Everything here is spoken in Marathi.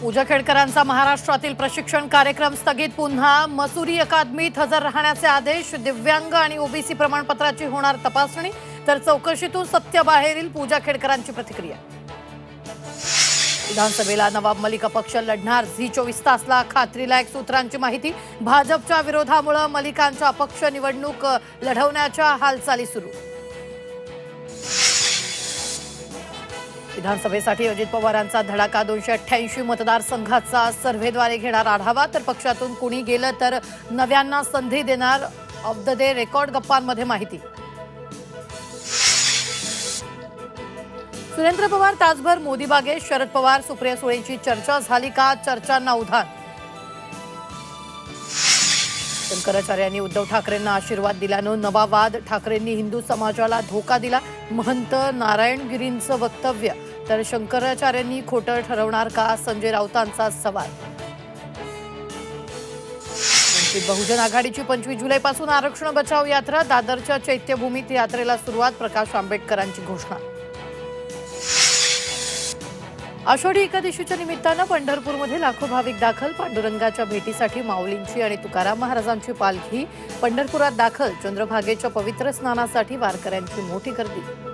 पूजा खेडकरांचा महाराष्ट्रातील प्रशिक्षण कार्यक्रम स्थगित, पुन्हा मसुरी अकादमीत हजर राहण्याचे आदेश। दिव्यांग आणि ओबीसी प्रमाणपत्राची होणार तपासणी, तर चौकशीतून सत्य बाहेर येईल, पूजा खेडकरांची प्रतिक्रिया। विधानसभेला नवाब मलिक अपक्ष लढणार, झी 24 तासला खात्रीलायक सूत्रांची माहिती। भाजपच्या विरोधामुळे मलिकांच्या अपक्ष निवडणूक लढवण्याच्या हालचाली सुरू। विधानसभेसाठी अजित पवारांचा धडाका, 288 मतदारसंघाचा सर्व्हेद्वारे घेणार आढावा, तर पक्षातून कुणी गेलं तर नव्यांना संधी देणार। ऑफ द डे रेकॉर्ड गप्पांमध्ये माहिती। सुरेंद्र पवार तासभर मोदी बागेत, शरद पवार सुप्रिया सुळेंची चर्चा झाली का? चर्चांना उधाण। शंकराचार्यांनी उद्धव ठाकरेंना आशीर्वाद दिल्यानं नवा वाद, ठाकरेंनी हिंदू समाजाला धोका दिला। महंत नारायणगिरींचं वक्तव्य, तर शंकराचार्यांनी खोटं ठरवणार का? संजय राऊतांचा सवाल। वंचित बहुजन आघाडीची 25 जुलैपासून आरक्षण बचाव यात्रा, दादरच्या चैत्यभूमीत यात्रेला सुरुवात, प्रकाश आंबेडकरांची घोषणा। आषाढी एकादशीच्या निमित्तानं पंढरपूरमध्ये लाखो भाविक दाखल, पांडुरंगाच्या भेटीसाठी माऊलींची आणि तुकाराम महाराजांची पालखी पंढरपुरात दाखल। चंद्रभागेच्या पवित्र स्नानासाठी वारकऱ्यांची मोठी गर्दी।